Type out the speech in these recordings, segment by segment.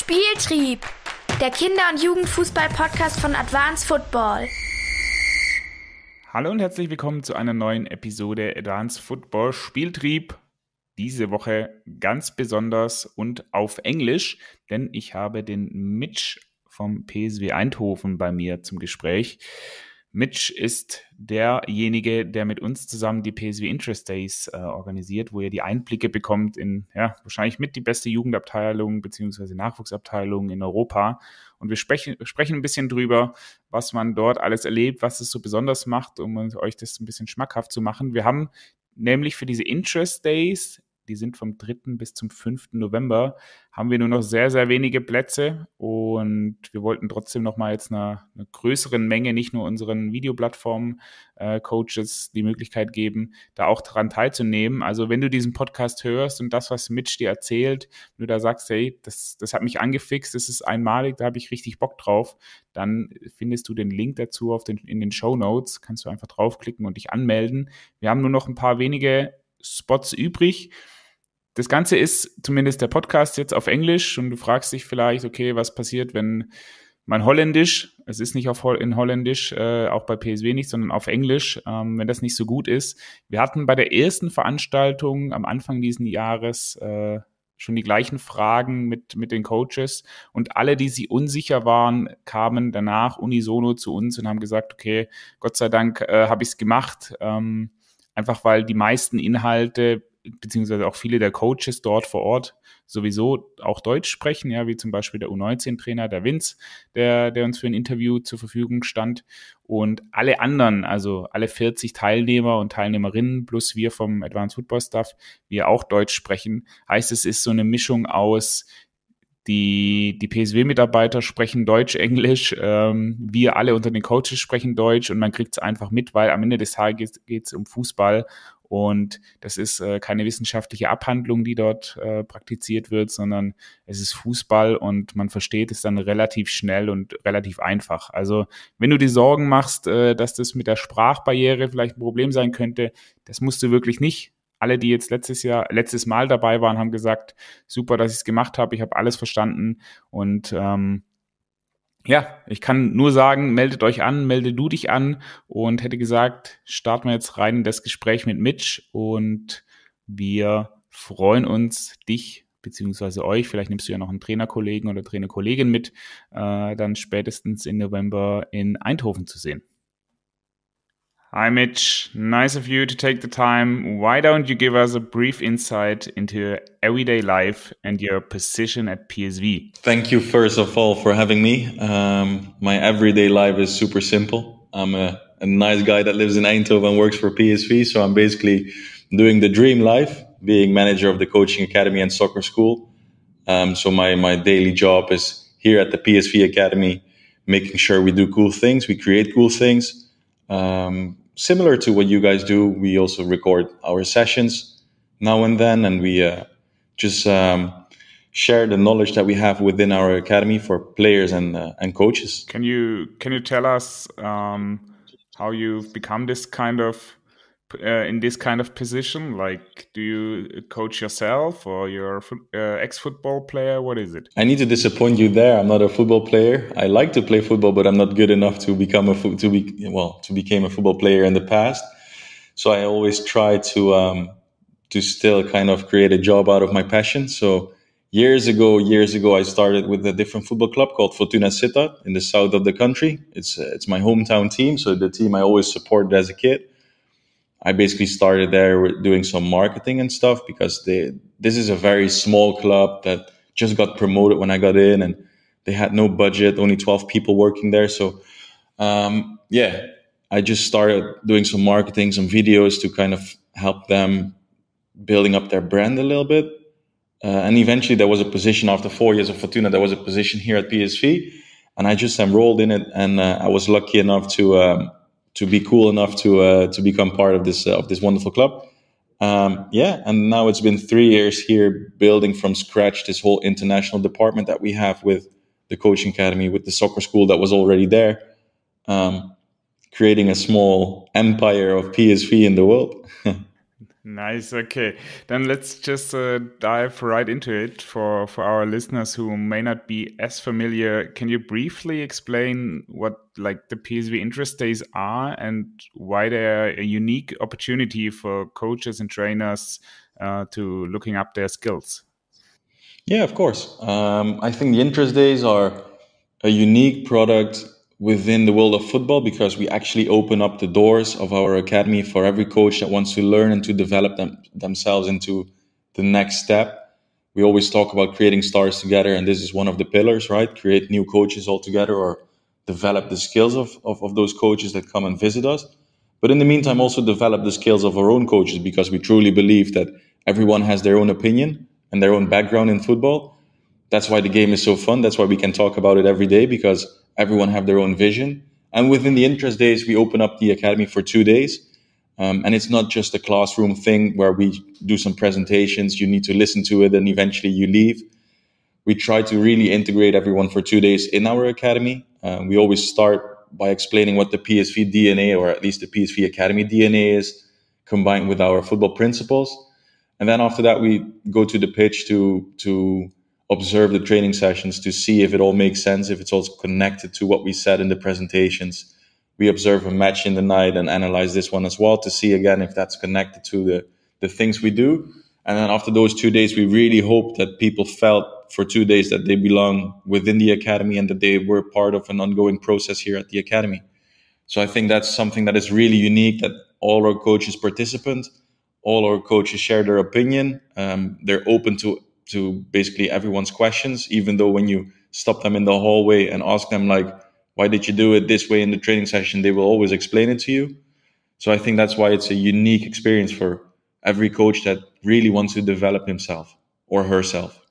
Spieltrieb, der Kinder- und Jugendfußball-Podcast von ADVANCE.FOOTBALL. Hallo und herzlich willkommen zu einer neuen Episode ADVANCE.FOOTBALL Spieltrieb. Diese Woche ganz besonders und auf Englisch, denn ich habe den Mitch vom PSV Eindhoven bei mir zum Gespräch. Mitch ist derjenige, der mit uns zusammen die PSV Interest Days organisiert, wo ihr die Einblicke bekommt in wahrscheinlich mit die beste Jugendabteilung bzw. Nachwuchsabteilung in Europa. Und wir sprechen ein bisschen drüber, was man dort alles erlebt, was es so besonders macht, um euch das ein bisschen schmackhaft zu machen. Wir haben nämlich für diese Interest Days, die sind vom 3. bis zum 5. November, haben wir nur noch sehr, sehr wenige Plätze und wir wollten trotzdem nochmal jetzt einer größeren Menge, nicht nur unseren Videoplattform-Coaches die Möglichkeit geben, da auch daran teilzunehmen. Also wenn du diesen Podcast hörst und das, was Mitch dir erzählt, wenn du da sagst, hey, das hat mich angefixt, das ist einmalig, da habe ich richtig Bock drauf, dann findest du den Link dazu in den Shownotes, kannst du einfach draufklicken und dich anmelden. Wir haben nur noch ein paar wenige Spots übrig. Das Ganze ist zumindest der Podcast jetzt auf Englisch und du fragst dich vielleicht, okay, was passiert, wenn mein Holländisch, es ist nicht in Holländisch, auch bei PSV nicht, sondern auf Englisch, wenn das nicht so gut ist. Wir hatten bei der ersten Veranstaltung am Anfang dieses Jahres schon die gleichen Fragen mit den Coaches und alle, die sich unsicher waren, kamen danach unisono zu uns und haben gesagt, okay, Gott sei Dank habe ich es gemacht, einfach weil die meisten Inhalte beziehungsweise auch viele der Coaches dort vor Ort sowieso auch Deutsch sprechen, ja, wie zum Beispiel der U19-Trainer, der Vince, der uns für ein Interview zur Verfügung stand. Und alle anderen, also alle 40 Teilnehmer und Teilnehmerinnen plus wir vom Advanced Football Staff, wir auch Deutsch sprechen. Heißt, es ist so eine Mischung aus die PSV-Mitarbeiter sprechen Deutsch, Englisch, wir alle unter den Coaches sprechen Deutsch und man kriegt es einfach mit, weil am Ende des Tages geht es um Fußball und das ist keine wissenschaftliche Abhandlung, die dort praktiziert wird, sondern es ist Fußball und man versteht es dann relativ schnell und relativ einfach. Also wenn du dir Sorgen machst, dass das mit der Sprachbarriere vielleicht ein Problem sein könnte, das musst du wirklich nicht. Alle, die jetzt letztes Mal dabei waren, haben gesagt, super, dass ich es gemacht habe, ich habe alles verstanden und ich kann nur sagen, meldet euch an, melde du dich an und hätte gesagt, starten wir jetzt rein in das Gespräch mit Mitch und wir freuen uns, dich beziehungsweise euch, vielleicht nimmst du ja noch einen Trainerkollegen oder Trainerkollegin mit, dann spätestens im November in Eindhoven zu sehen. Hi Mitch, nice of you to take the time. Why don't you give us a brief insight into your everyday life and your position at PSV? Thank you first of all for having me. My everyday life is super simple. I'm a nice guy that lives in Eindhoven and works for PSV, so I'm basically doing the dream life, being manager of the coaching academy and soccer school. So my daily job is here at the PSV Academy, making sure we do cool things, we create cool things. Similar to what you guys do, we also record our sessions now and then, and we just share the knowledge that we have within our academy for players and coaches. Can you tell us how you've become this kind of in this kind of position? Like, do you coach yourself or you're ex-football player? What is it? I need to disappoint you there. I'm not a football player. I like to play football, but I'm not good enough to become a football player in the past. So I always try to still kind of create a job out of my passion. So years ago, I started with a different football club called Fortuna Sittard in the south of the country. It's my hometown team, so the team I always supported as a kid. I basically started there doing some marketing and stuff because this is a very small club that just got promoted when I got in, and they had no budget, only 12 people working there. So, I just started doing some marketing, some videos to kind of help them building up their brand a little bit. And eventually there was a position after 4 years of Fortuna, there was a position here at PSV, and I just enrolled in it, and I was lucky enough to be cool enough to become part of this wonderful club. And now it's been 3 years here building from scratch this whole international department that we have with the coaching academy, with the soccer school that was already there, creating a small empire of PSV in the world. Nice. Okay. Then let's just dive right into it for our listeners who may not be as familiar. Can you briefly explain what like the PSV interest days are and why they're a unique opportunity for coaches and trainers to looking up their skills? Yeah, of course. I think the interest days are a unique product within the world of football because we actually open up the doors of our academy for every coach that wants to learn and to develop themselves into the next step. We always talk about creating stars together, and this is one of the pillars, right? Create new coaches all together or develop the skills of those coaches that come and visit us. But in the meantime, also develop the skills of our own coaches because we truly believe that everyone has their own opinion and their own background in football. That's why the game is so fun. That's why we can talk about it every day because everyone have their own vision. And within the interest days, we open up the academy for 2 days. And it's not just a classroom thing where we do some presentations, you need to listen to it, and eventually you leave. We try to really integrate everyone for 2 days in our academy. We always start by explaining what the PSV DNA, or at least the PSV Academy DNA is, combined with our football principles. And then after that, we go to the pitch to observe the training sessions to see if it all makes sense, if it's also connected to what we said in the presentations. We observe a match in the night and analyze this one as well to see again if that's connected to the things we do. And then after those 2 days, we really hope that people felt for 2 days that they belong within the academy and that they were part of an ongoing process here at the academy. So I think that's something that is really unique, that all our coaches participate, all our coaches share their opinion. They're open to basically everyone's questions, even though when you stop them in the hallway and ask them like, why did you do it this way in the training session, they will always explain it to you. So I think that's why it's a unique experience for every coach that really wants to develop himself or herself.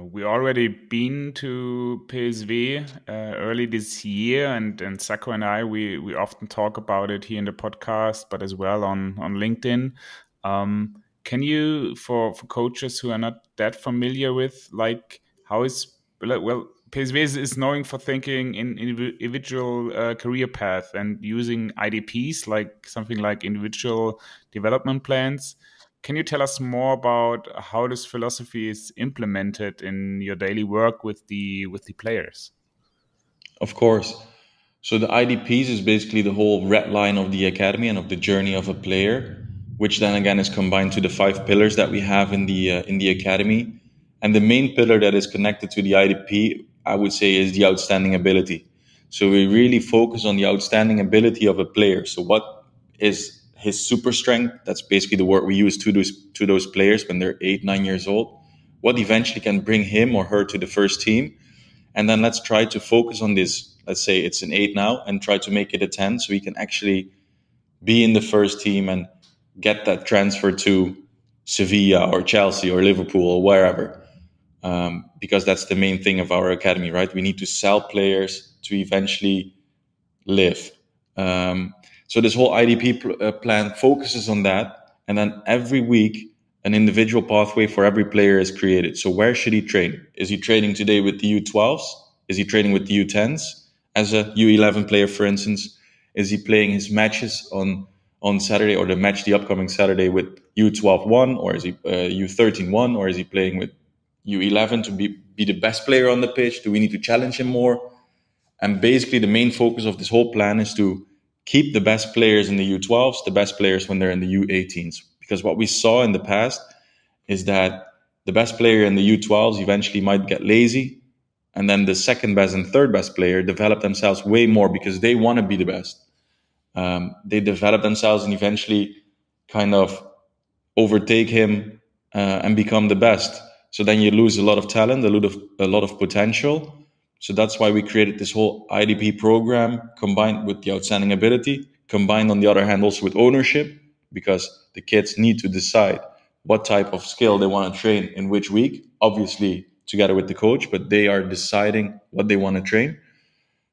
We already been to PSV early this year, and Sako and I, we often talk about it here in the podcast, but as well on LinkedIn. Can you, for coaches who are not that familiar with, like, how is, well, PSV is known for thinking in individual career path and using IDPs, like something like individual development plans. Can you tell us more about how this philosophy is implemented in your daily work with the players? Of course. So the IDPs is basically the whole red line of the academy and of the journey of a player, which then again is combined to the 5 pillars that we have in the academy. And the main pillar that is connected to the IDP, I would say, is the outstanding ability. So we really focus on the outstanding ability of a player. So what is his super strength? That's basically the word we use to those players when they're 8, 9 years old. What eventually can bring him or her to the first team? And then let's try to focus on this. Let's say it's an 8 now and try to make it a 10 so he can actually be in the first team and get that transfer to Sevilla or Chelsea or Liverpool or wherever. Because that's the main thing of our academy, right? We need to sell players to eventually live. So this whole IDP plan focuses on that. And then every week, an individual pathway for every player is created. So where should he train? Is he training today with the U12s? Is he training with the U10s? As a U11 player, for instance, is he playing his matches on Saturday or the upcoming Saturday with U12 1, or is he U13 1, or is he playing with U11 to be the best player on the pitch? Do we need to challenge him more? And basically the main focus of this whole plan is to keep the best players in the U12s, the best players when they're in the U18s. Because what we saw in the past is that the best player in the U12s eventually might get lazy. And then the second best and third best player develop themselves way more because they want to be the best. They develop themselves and eventually kind of overtake him and become the best. So then you lose a lot of talent, a lot of potential. So that's why we created this whole IDP program combined with the outstanding ability, combined on the other hand also with ownership, because the kids need to decide what type of skill they want to train in which week, obviously together with the coach, but they are deciding what they want to train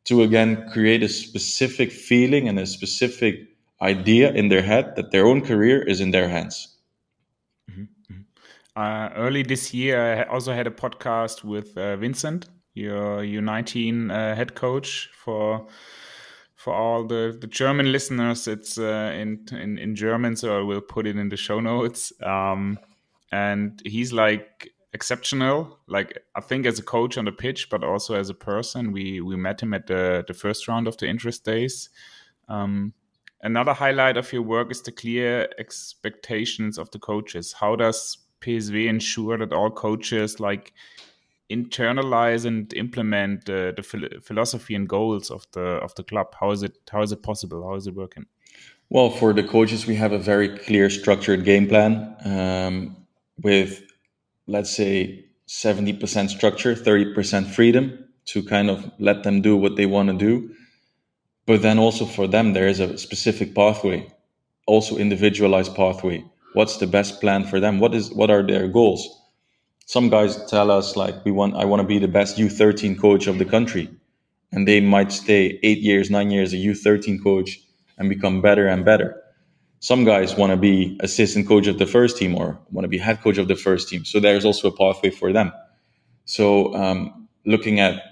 to again create a specific feeling and a specific idea in their head that their own career is in their hands. Early this year, I also had a podcast with Vincent, your U19 head coach for for all the German listeners, it's in German, so I will put it in the show notes. And he's like exceptional, like I think as a coach on the pitch, but also as a person. We met him at the first round of the interest days. Another highlight of your work is the clear expectations of the coaches. How does PSV ensure that all coaches like internalize and implement the philosophy and goals of the club? How is it possible? How is it working? Well, for the coaches, we have a very clear, structured game plan with, let's say, 70% structure, 30% freedom to kind of let them do what they want to do. But then also for them, there is a specific pathway, also individualized pathway. What's the best plan for them? What are their goals? Some guys tell us like, I want to be the best U13 coach of the country. And they might stay 8 years, 9 years a U13 coach and become better and better. Some guys want to be assistant coach of the first team or want to be head coach of the first team. So there's also a pathway for them. So looking at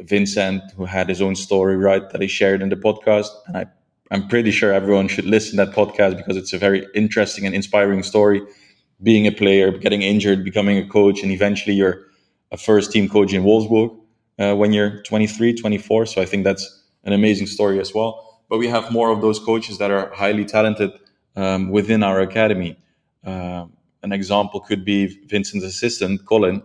Vincent, who had his own story, right, that he shared in the podcast, and I'm pretty sure everyone should listen to that podcast because it's a very interesting and inspiring story. Being a player, getting injured, becoming a coach, and eventually you're a first team coach in Wolfsburg when you're 23, 24. So I think that's an amazing story as well. But we have more of those coaches that are highly talented within our academy. An example could be Vincent's assistant, Colin.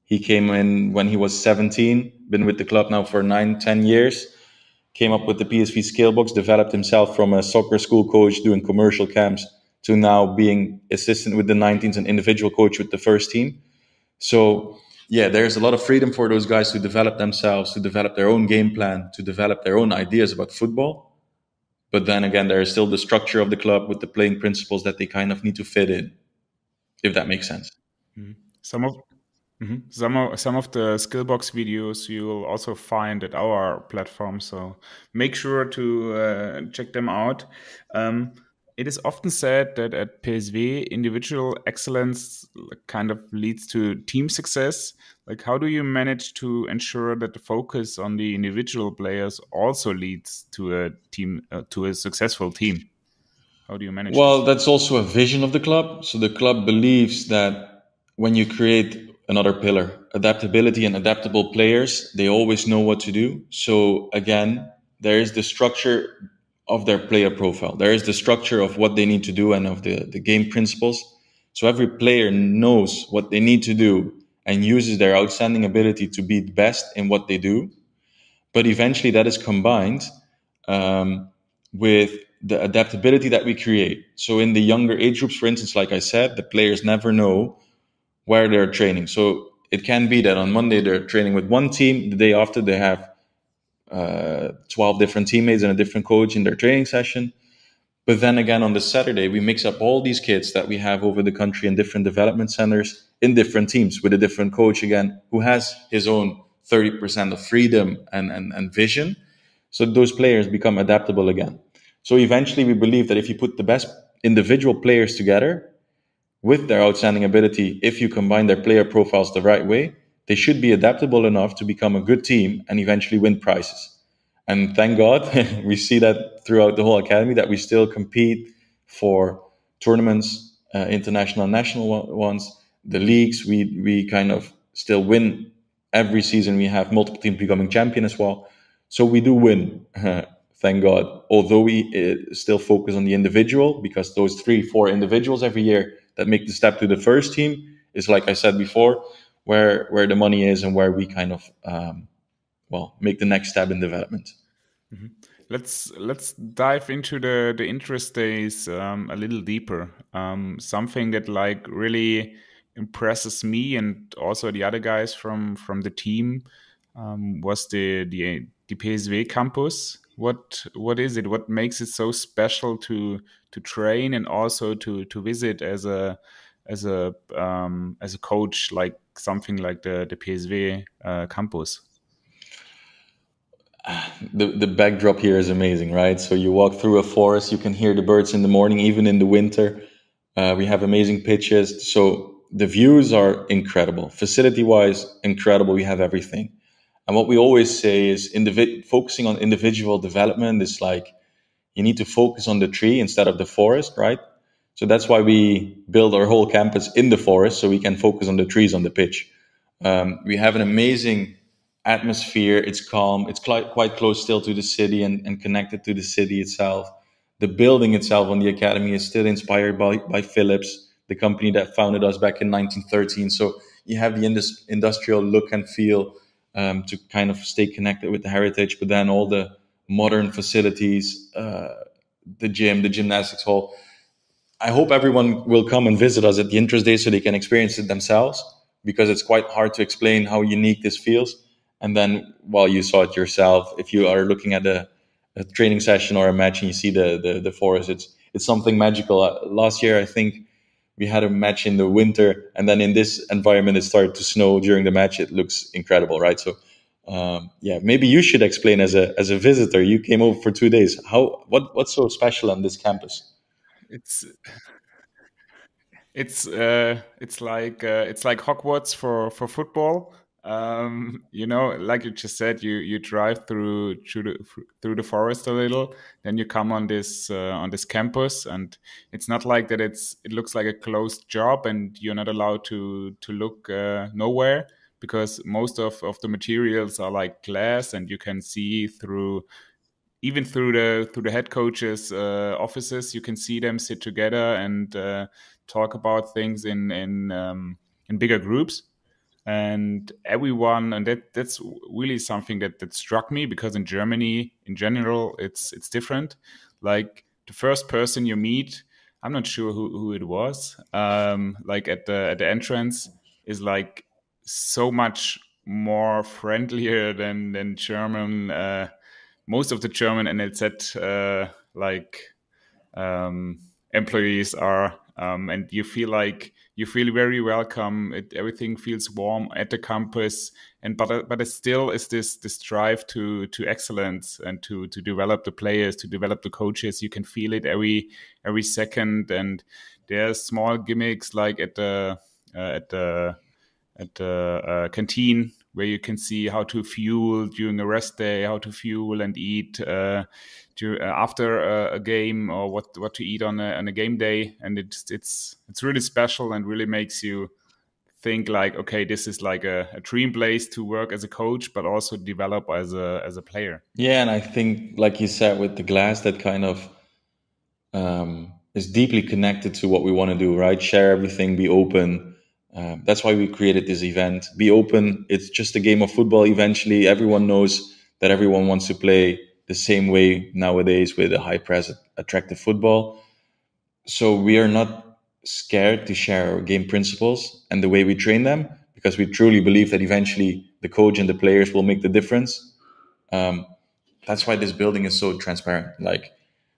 He came in when he was 17, been with the club now for 9-10 years, came up with the PSV skill box, developed himself from a soccer school coach doing commercial camps to now being assistant with the 19s and individual coach with the first team. So yeah, there's a lot of freedom for those guys to develop themselves, to develop their own game plan, to develop their own ideas about football. But then again, there is still the structure of the club with the playing principles that they kind of need to fit in, if that makes sense. Mm-hmm. Some of the Skillbox videos you will also find at our platform, so make sure to check them out. It is often said that at PSV, individual excellence kind of leads to team success. Like, how do you manage to ensure that the focus on the individual players also leads to a team, to a successful team? How do you manage Well, that's also a vision of the club. So the club believes that when you create another pillar, adaptability and adaptable players, they always know what to do. So again, there is the structure of their player profile. There is the structure of what they need to do and of the game principles. So every player knows what they need to do and uses their outstanding ability to be the best in what they do. But eventually that is combined with the adaptability that we create. So in the younger age groups, for instance, like I said, the players never know where they're training. So it can be that on Monday they're training with one team, the day after they have 12 different teammates and a different coach in their training session. But then again, on the Saturday, we mix up all these kids that we have over the country in different development centers, in different teams with a different coach again, who has his own 30% of freedom and vision. So those players become adaptable again. So eventually we believe that if you put the best individual players together with their outstanding ability, if you combine their player profiles the right way, they should be adaptable enough to become a good team and eventually win prizes. And thank God, we see that throughout the whole academy, that we still compete for tournaments, international and national ones, the leagues. We kind of still win every season. We have multiple teams becoming champion as well. So we do win, thank God. Although we still focus on the individual, because those 3-4 individuals every year that make the step to the first team is, like I said before, where the money is and where we kind of make the next step in development. Mm-hmm. Let's dive into the interest days a little deeper. Something that like really impresses me and also the other guys from the team was the PSV campus. What is it? What makes it so special to train and also to visit as a coach, like something like the PSV campus? The backdrop here is amazing, right? So you walk through a forest, you can hear the birds in the morning, even in the winter. We have amazing pitches. So the views are incredible. Facility-wise, incredible. We have everything. And what we always say is focusing on individual development is like you need to focus on the tree instead of the forest, right? So that's why we build our whole campus in the forest so we can focus on the trees on the pitch. We have an amazing atmosphere. It's calm. It's quite close still to the city and connected to the city itself. The building itself on the academy is still inspired by Philips, the company that founded us back in 1913. So you have the industrial look and feel to kind of stay connected with the heritage, but then all the modern facilities, the gym, the gymnastics hall. I hope everyone will come and visit us at the interest day so they can experience it themselves, because it's quite hard to explain how unique this feels. And then while you saw it yourself, if you are looking at a training session or a match and you see the forest, it's something magical. Last year, I think we had a match in the winter, and then in this environment, it started to snow during the match. It looks incredible, right? So, maybe you should explain as a visitor. You came over for 2 days. What's so special on this campus? It's it's like Hogwarts for football. Like you just said, you drive through the forest a little, then you come on this campus, and it's not like that. It looks like a closed job, and you're not allowed to look nowhere, because most of the materials are like glass, and you can see through the head coaches' offices. You can see them sit together and talk about things in bigger groups, and everyone. And that's really something that struck me, because in Germany, in general, it's different. Like the first person you meet, I'm not sure who it was. Like at the entrance, is like so much more friendlier than German. Most of the German NLZ employees are, and you feel very welcome. Everything feels warm at the campus, but it still is this drive to excellence and to develop the players, to develop the coaches. You can feel it every second, and there's small gimmicks like at the canteen, where you can see how to fuel during a rest day, how to fuel and eat after a game, or what to eat on a game day. And it's really special, and really makes you think like, okay, this is like a dream place to work as a coach, but also develop as a player. Yeah, and I think, like you said, with the glass, that kind of is deeply connected to what we want to do, right? Share everything, be open. That's why we created this event. Be open. It's just a game of football. Eventually, everyone knows that everyone wants to play the same way nowadays, with a high press, attractive football. So we are not scared to share our game principles and the way we train them, because we truly believe that eventually the coach and the players will make the difference. That's why this building is so transparent.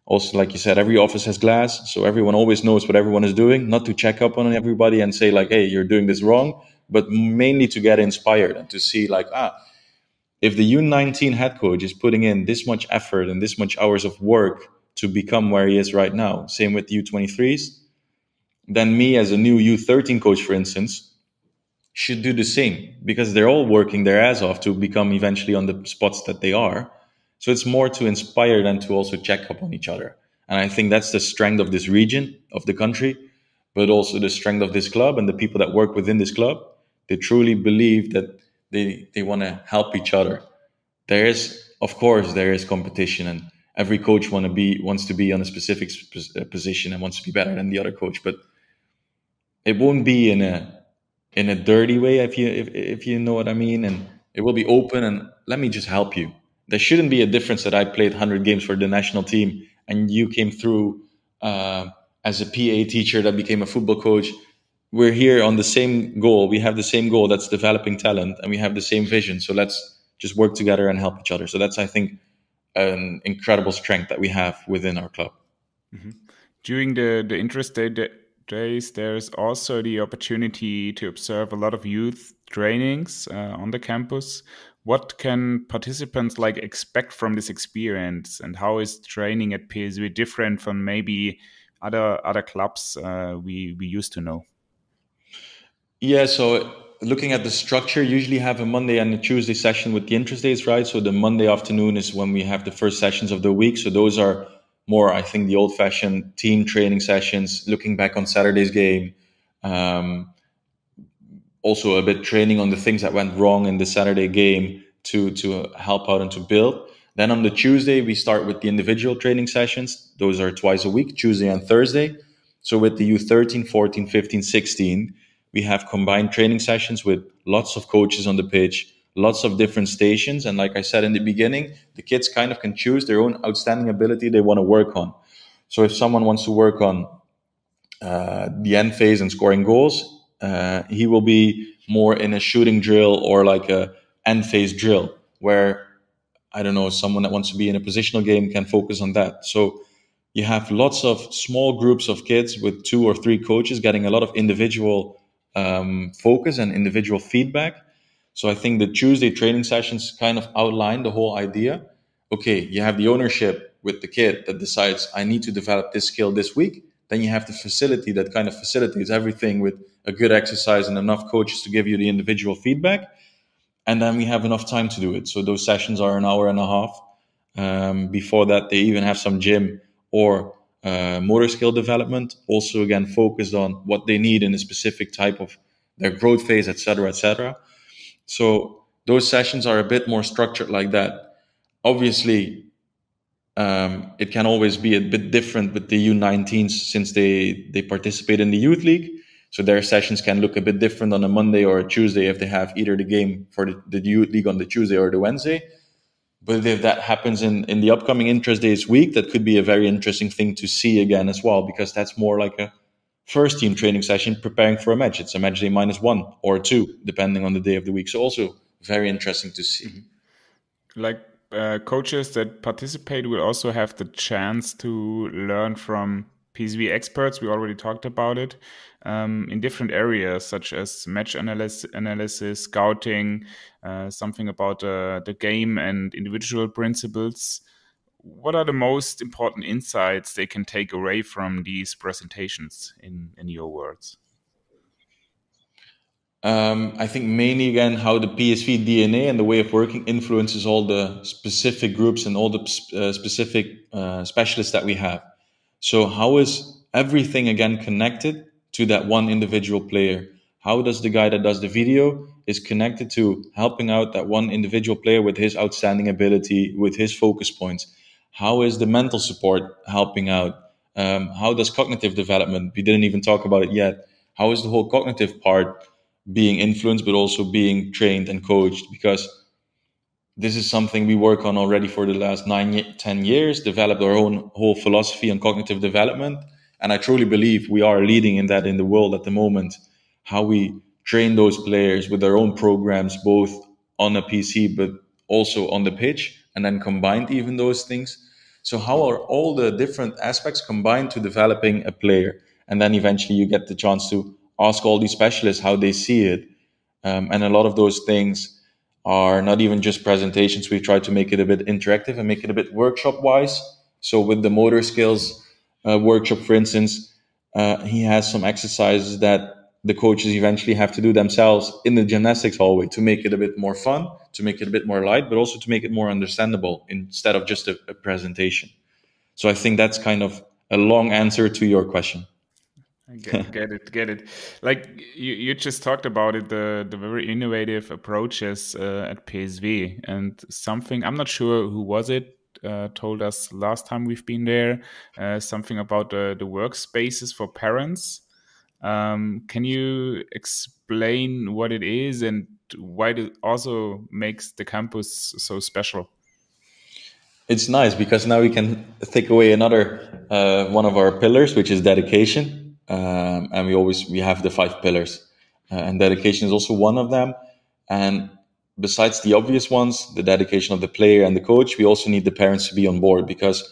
Also, like you said, every office has glass, so everyone always knows what everyone is doing. Not to check up on everybody and say like, "Hey, you're doing this wrong," but mainly to get inspired and to see like, if the U19 head coach is putting in this much effort and this much hours of work to become where he is right now, same with U23s, then me as a new U13 coach, for instance, should do the same, because they're all working their ass off to become eventually on the spots that they are. So it's more to inspire than to also check up on each other. And I think that's the strength of this region, of the country, but also the strength of this club and the people that work within this club. They truly believe that they want to help each other. Of course, there is competition, and every coach wants to be on a specific position and wants to be better than the other coach. But it won't be in a dirty way, if you know what I mean, and it will be open and let me just help you. There shouldn't be a difference that I played 100 games for the national team and you came through as a PA teacher that became a football coach. We're here on the same goal. We have the same goal, that's developing talent, and we have the same vision. So let's just work together and help each other. So that's, I think, an incredible strength that we have within our club. Mm-hmm. During the interest days, there's also the opportunity to observe a lot of youth trainings on the campus. What can participants expect from this experience, and how is training at PSV different from maybe other clubs we used to know? Yeah, so looking at the structure, usually have a Monday and a Tuesday session with the interest days, right? So the Monday afternoon is when we have the first sessions of the week. So those are more, I think, the old-fashioned team training sessions, looking back on Saturday's game. Also a bit training on the things that went wrong in the Saturday game to help out and to build. Then on the Tuesday, we start with the individual training sessions. Those are twice a week, Tuesday and Thursday. So with the U13, 14, 15, 16, we have combined training sessions with lots of coaches on the pitch, lots of different stations. And like I said in the beginning, the kids kind of can choose their own outstanding ability they want to work on. So if someone wants to work on the end phase and scoring goals, he will be more in a shooting drill or like a end phase drill, where, I don't know, someone that wants to be in a positional game can focus on that. So you have lots of small groups of kids with 2 or 3 coaches getting a lot of individual focus and individual feedback. So I think the Tuesday training sessions kind of outline the whole idea. Okay, you have the ownership with the kid that decides, I need to develop this skill this week. Then you have the facility that kind of facilitates everything with a good exercise and enough coaches to give you the individual feedback. And then we have enough time to do it. So those sessions are an hour and a half. Before that, they even have some gym or motor skill development, also again focused on what they need in a specific type of their growth phase, etc., etc. So those sessions are a bit more structured like that. Obviously, it can always be a bit different with the U19s since they participate in the youth league. So their sessions can look a bit different on a Monday or a Tuesday if they have either the game for the youth league on the Tuesday or the Wednesday. But if that happens in the upcoming interest days week, that could be a very interesting thing to see again as well, because that's more like a first team training session preparing for a match. It's a match day -1 or 2, depending on the day of the week. So also very interesting to see. Like coaches that participate will also have the chance to learn from PSV experts. We already talked about it in different areas such as match analysis, scouting, something about the game and individual principles. What are the most important insights they can take away from these presentations in your words? I think mainly, again, how the PSV DNA and the way of working influences all the specific groups and all the specific specialists that we have. So how is everything, again, connected to that one individual player? How does the guy that does the video is connected to helping out that one individual player with his outstanding ability, with his focus points? How is the mental support helping out? How does cognitive development, we didn't even talk about it yet, how is the whole cognitive part being influenced, but also being trained and coached? Because this is something we work on already for the last 10 years, developed our own whole philosophy on cognitive development. And I truly believe we are leading in that in the world at the moment, how we train those players with their own programs, both on a PC, but also on the pitch, and then combined even those things. So how are all the different aspects combined to developing a player? And then eventually you get the chance to ask all these specialists how they see it. And a lot of those things are not even just presentations. We try to make it a bit interactive and make it a bit workshop-wise. So with the motor skills workshop, for instance, he has some exercises that the coaches eventually have to do themselves in the gymnastics hallway to make it a bit more fun, to make it a bit more light, but also to make it more understandable instead of just a presentation. So I think that's kind of a long answer to your question. Get it. Like you just talked about it, the very innovative approaches at PSV, and something, I'm not sure who was it, told us last time we've been there, something about the workspaces for parents. Can you explain what it is and why it also makes the campus so special? It's nice because now we can take away another one of our pillars, which is dedication. And we have the 5 pillars, and dedication is also one of them. And besides the obvious ones, the dedication of the player and the coach, we also need the parents to be on board, because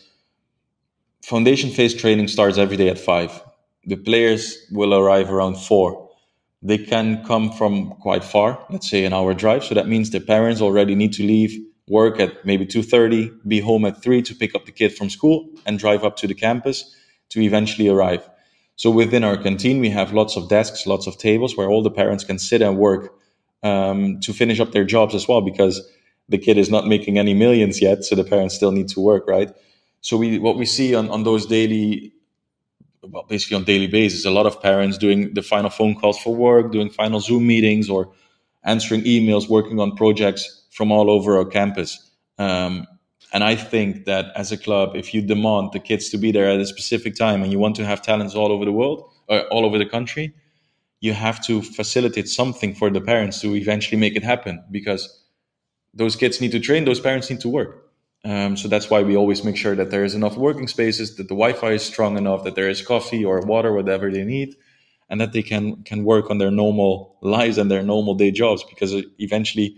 foundation phase training starts every day at 5. The players will arrive around 4. They can come from quite far, let's say an hour drive. So that means the parents already need to leave work at maybe 2:30, be home at 3 to pick up the kid from school and drive up to the campus to eventually arrive. So within our canteen, we have lots of desks, lots of tables where all the parents can sit and work to finish up their jobs as well, because the kid is not making any millions yet, so the parents still need to work, right? So what we see on those daily, well, basically on daily basis, a lot of parents doing the final phone calls for work, doing final Zoom meetings, or answering emails, working on projects from all over our campus. And I think that as a club, if you demand the kids to be there at a specific time and you want to have talents all over the world, or all over the country, you have to facilitate something for the parents to eventually make it happen, because those kids need to train, those parents need to work. So that's why we always make sure that there is enough working spaces, that the Wi-Fi is strong enough, that there is coffee or water, whatever they need, and that they can work on their normal lives and their normal day jobs, because eventually,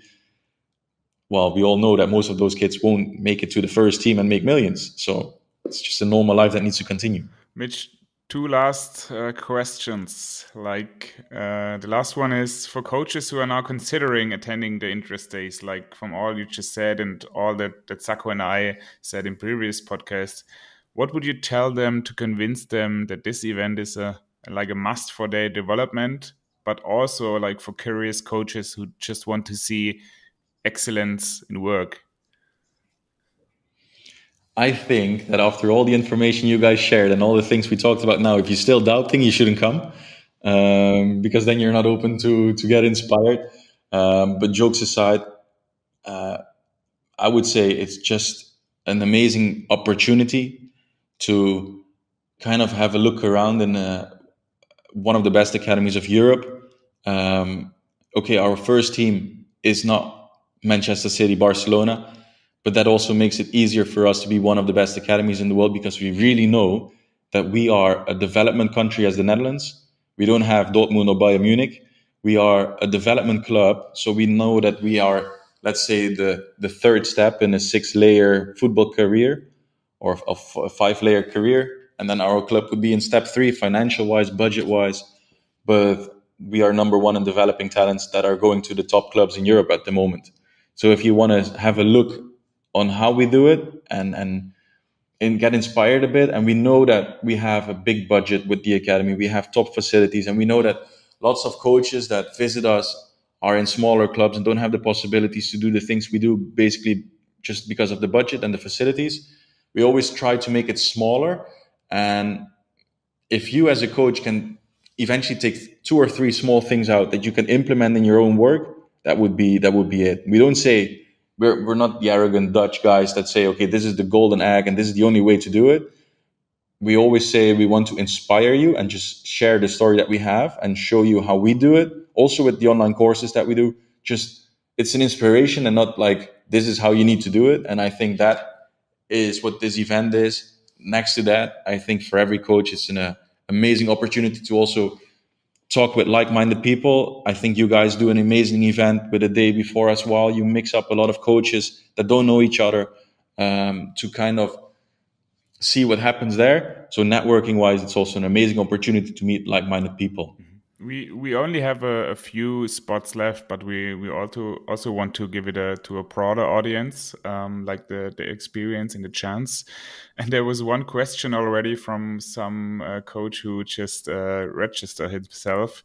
well, we all know that most of those kids won't make it to the first team and make millions. So it's just a normal life that needs to continue. Mitch, two last questions. The last one is for coaches who are now considering attending the interest days, like from all you just said and all that Sacco and I said in previous podcasts. What would you tell them to convince them that this event is a must for their development, but also like for curious coaches who just want to see excellence in work? I think that after all the information you guys shared and all the things we talked about now, if you're still doubting, you shouldn't come, because then you're not open to get inspired. But jokes aside, I would say it's just an amazing opportunity to kind of have a look around in one of the best academies of Europe. Okay, our first team is not Manchester City, Barcelona, but that also makes it easier for us to be one of the best academies in the world, because we really know that we are a development country as the Netherlands. We don't have Dortmund or Bayern Munich. We are a development club. So we know that we are, let's say, the third step in a 6-layer football career, or a 5-layer career. And then our club would be in step 3, financial-wise, budget-wise. But we are number 1 in developing talents that are going to the top clubs in Europe at the moment. So if you want to have a look on how we do it and get inspired a bit, and we know that we have a big budget with the academy, we have top facilities, and we know that lots of coaches that visit us are in smaller clubs and don't have the possibilities to do the things we do, basically just because of the budget and the facilities. We always try to make it smaller, and if you as a coach can eventually take 2 or 3 small things out that you can implement in your own work, that would be it. We don't say, we're not the arrogant Dutch guys that say, okay, this is the golden egg and this is the only way to do it. We always say we want to inspire you and just share the story that we have and show you how we do it. Also with the online courses that we do, just it's an inspiration and not like this is how you need to do it. And I think that is what this event is. Next to that, I think for every coach, it's an amazing opportunity to also talk with like-minded people. I think you guys do an amazing event with a day before as well. You mix up a lot of coaches that don't know each other to kind of see what happens there. So networking-wise, it's also an amazing opportunity to meet like-minded people. We only have a few spots left, but we also want to give it to a broader audience, like the experience and the chance. And there was one question already from some coach who just registered himself.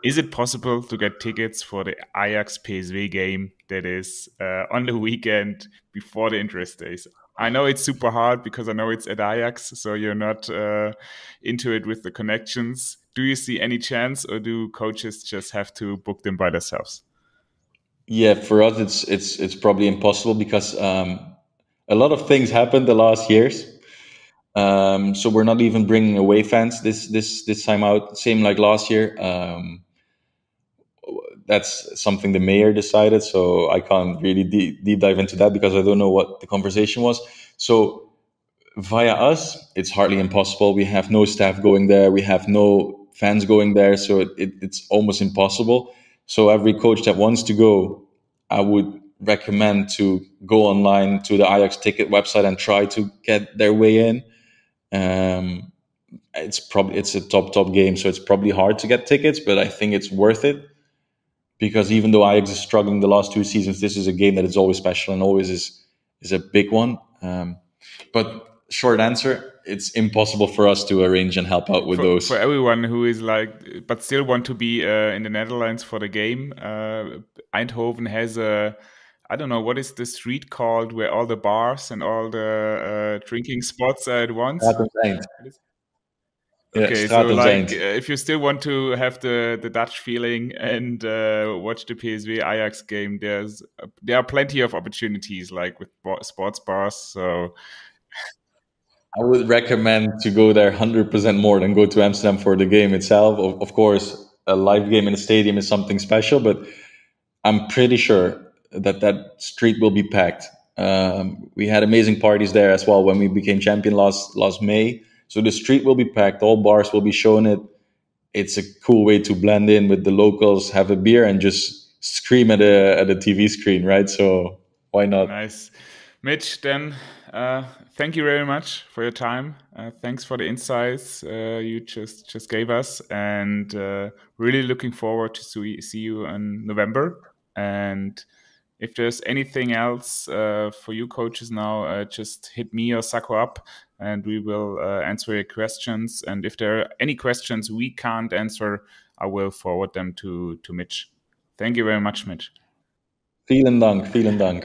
Is it possible to get tickets for the Ajax PSV game that is on the weekend before the interest days? I know it's super hard because I know it's at Ajax, so you're not into it with the connections. Do you see any chance, or do coaches just have to book them by themselves? Yeah, for us, it's probably impossible because a lot of things happened the last years. So we're not even bringing away fans this time out. Same like last year. That's something the mayor decided, so I can't really deep dive into that because I don't know what the conversation was. So via us, it's hardly impossible. We have no staff going there. We have no fans going there. So it's almost impossible. So every coach that wants to go, I would recommend to go online to the Ajax ticket website and try to get their way in. It's a top game, so it's probably hard to get tickets, but I think it's worth it. Because even though Ajax is struggling the last 2 seasons, this is a game that is always special and always is a big one. But short answer, it's impossible for us to arrange and help out with those. For everyone who is like, but still want to be in the Netherlands for the game, Eindhoven has I don't know, what is the street called where all the bars and all the drinking spots are at once? Okay, so like if you still want to have the Dutch feeling and watch the PSV Ajax game, there are plenty of opportunities like with sports bars. So I would recommend to go there 100% more than go to Amsterdam for the game itself. Of course, a live game in the stadium is something special, but I'm pretty sure that street will be packed. We had amazing parties there as well when we became champion last May. So the street will be packed. All bars will be shown it. It's a cool way to blend in with the locals, have a beer, and just scream at a TV screen, right? So why not? Nice. Mitch, then thank you very much for your time. Thanks for the insights you just gave us, and really looking forward to see you in November. And if there's anything else for you coaches now, just hit me or Sako up, and we will answer your questions. And if there are any questions we can't answer, I will forward them to Mitch. Thank you very much, Mitch. Vielen Dank.